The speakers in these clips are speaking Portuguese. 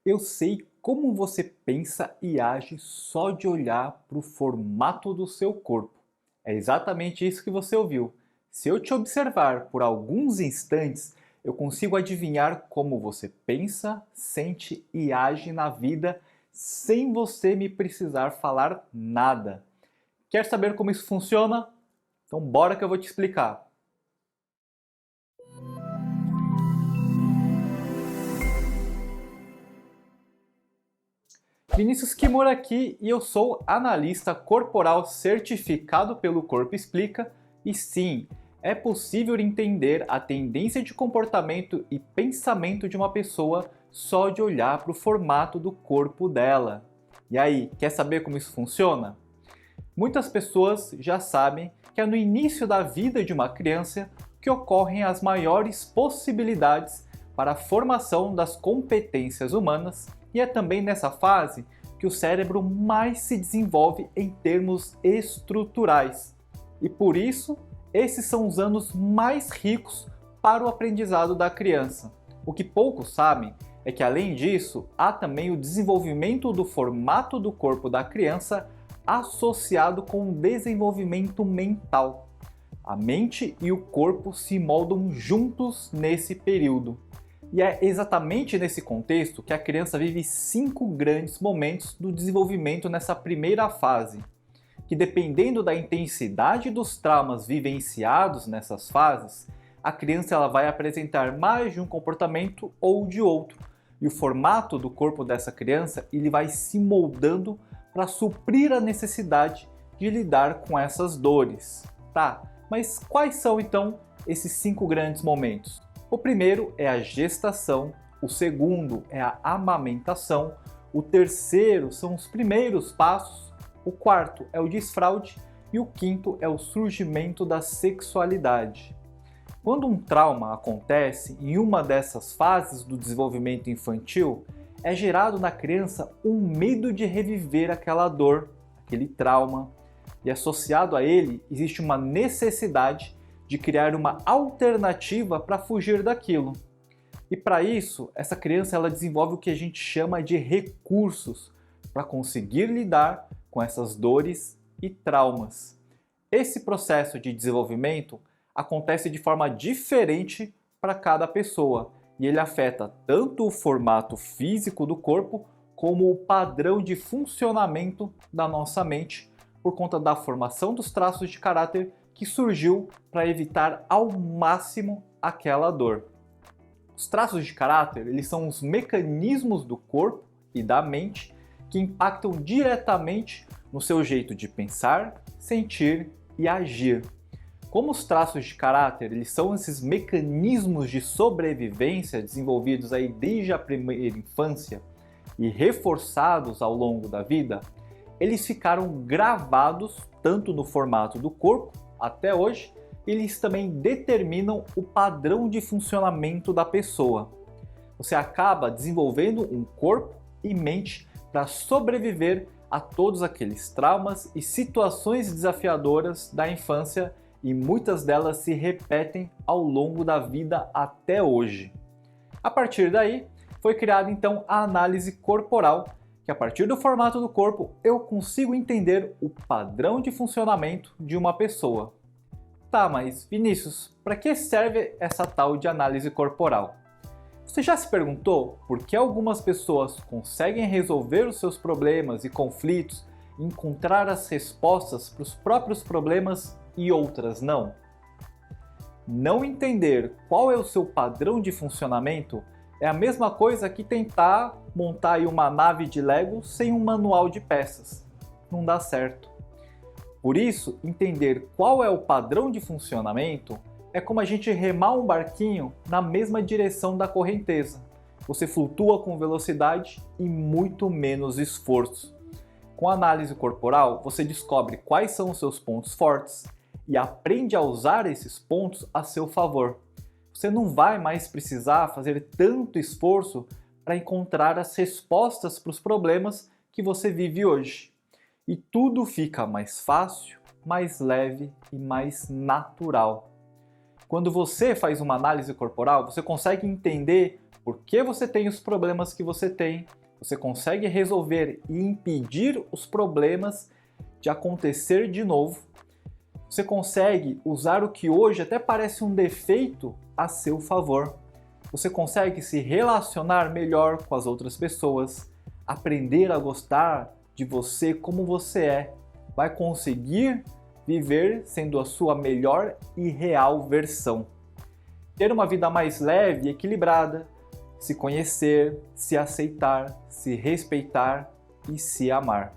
Eu sei como você pensa e age só de olhar para o formato do seu corpo. É exatamente isso que você ouviu. Se eu te observar por alguns instantes, eu consigo adivinhar como você pensa, sente e age na vida sem você me precisar falar nada. Quer saber como isso funciona? Então bora que eu vou te explicar. Vinícius Kimura aqui e eu sou analista corporal certificado pelo Corpo Explica e sim, é possível entender a tendência de comportamento e pensamento de uma pessoa só de olhar para o formato do corpo dela. E aí, quer saber como isso funciona? Muitas pessoas já sabem que é no início da vida de uma criança que ocorrem as maiores possibilidades para a formação das competências humanas e é também nessa fase que o cérebro mais se desenvolve em termos estruturais. E por isso, esses são os anos mais ricos para o aprendizado da criança. O que poucos sabem é que, além disso, há também o desenvolvimento do formato do corpo da criança associado com o desenvolvimento mental. A mente e o corpo se moldam juntos nesse período. E é exatamente nesse contexto que a criança vive 5 grandes momentos do desenvolvimento nessa primeira fase, que dependendo da intensidade dos traumas vivenciados nessas fases, a criança ela vai apresentar mais de um comportamento ou de outro. E o formato do corpo dessa criança ele vai se moldando para suprir a necessidade de lidar com essas dores. Tá, mas quais são então esses 5 grandes momentos? O primeiro é a gestação, o segundo é a amamentação, o terceiro são os primeiros passos, o quarto é o desfraude e o quinto é o surgimento da sexualidade. Quando um trauma acontece em uma dessas fases do desenvolvimento infantil, é gerado na criança um medo de reviver aquela dor, aquele trauma, e associado a ele existe uma necessidade de criar uma alternativa para fugir daquilo. E para isso, essa criança ela desenvolve o que a gente chama de recursos para conseguir lidar com essas dores e traumas. Esse processo de desenvolvimento acontece de forma diferente para cada pessoa e ele afeta tanto o formato físico do corpo como o padrão de funcionamento da nossa mente por conta da formação dos traços de caráter que surgiu para evitar ao máximo aquela dor. Os traços de caráter eles são os mecanismos do corpo e da mente que impactam diretamente no seu jeito de pensar, sentir e agir. Como os traços de caráter eles são esses mecanismos de sobrevivência desenvolvidos aí desde a primeira infância e reforçados ao longo da vida, eles ficaram gravados tanto no formato do corpo até hoje, eles também determinam o padrão de funcionamento da pessoa. Você acaba desenvolvendo um corpo e mente para sobreviver a todos aqueles traumas e situações desafiadoras da infância e muitas delas se repetem ao longo da vida até hoje. A partir daí, foi criada então a análise corporal, que a partir do formato do corpo eu consigo entender o padrão de funcionamento de uma pessoa. Tá, mas Vinícius, para que serve essa tal de análise corporal? Você já se perguntou por que algumas pessoas conseguem resolver os seus problemas e conflitos e encontrar as respostas para os próprios problemas e outras não? Não entender qual é o seu padrão de funcionamento é a mesma coisa que tentar montar aí uma nave de Lego sem um manual de peças. Não dá certo. Por isso, entender qual é o padrão de funcionamento é como a gente remar um barquinho na mesma direção da correnteza. Você flutua com velocidade e muito menos esforço. Com a análise corporal, você descobre quais são os seus pontos fortes e aprende a usar esses pontos a seu favor. Você não vai mais precisar fazer tanto esforço para encontrar as respostas para os problemas que você vive hoje. E tudo fica mais fácil, mais leve e mais natural. Quando você faz uma análise corporal, você consegue entender por que você tem os problemas que você tem, você consegue resolver e impedir os problemas de acontecer de novo. Você consegue usar o que hoje até parece um defeito a seu favor. Você consegue se relacionar melhor com as outras pessoas, aprender a gostar de você como você é. Vai conseguir viver sendo a sua melhor e real versão. Ter uma vida mais leve e equilibrada, se conhecer, se aceitar, se respeitar e se amar.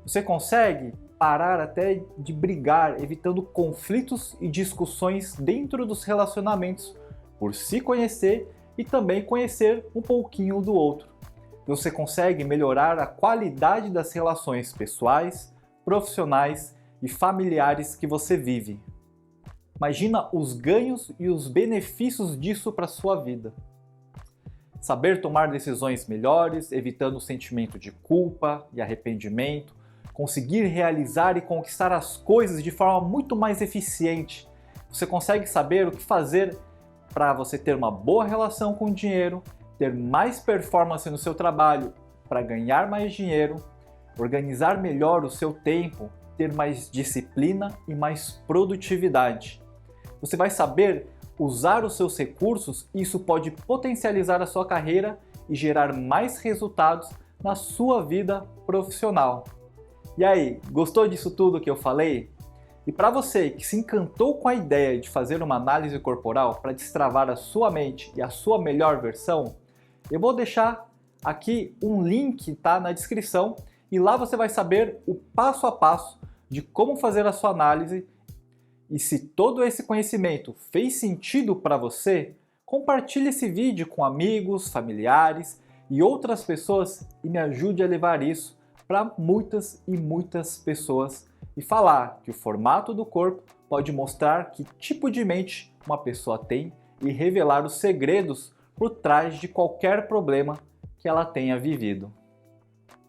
Você consegue parar até de brigar, evitando conflitos e discussões dentro dos relacionamentos, por se conhecer e também conhecer um pouquinho do outro. Você consegue melhorar a qualidade das relações pessoais, profissionais e familiares que você vive. Imagina os ganhos e os benefícios disso para a sua vida. Saber tomar decisões melhores, evitando o sentimento de culpa e arrependimento, conseguir realizar e conquistar as coisas de forma muito mais eficiente. Você consegue saber o que fazer para você ter uma boa relação com o dinheiro, ter mais performance no seu trabalho para ganhar mais dinheiro, organizar melhor o seu tempo, ter mais disciplina e mais produtividade. Você vai saber usar os seus recursos e isso pode potencializar a sua carreira e gerar mais resultados na sua vida profissional. E aí, gostou disso tudo que eu falei? E para você que se encantou com a ideia de fazer uma análise corporal para destravar a sua mente e a sua melhor versão, eu vou deixar aqui um link, tá, na descrição, e lá você vai saber o passo a passo de como fazer a sua análise. E se todo esse conhecimento fez sentido para você, compartilhe esse vídeo com amigos, familiares e outras pessoas e me ajude a levar isso para muitas e muitas pessoas e falar que o formato do corpo pode mostrar que tipo de mente uma pessoa tem e revelar os segredos por trás de qualquer problema que ela tenha vivido.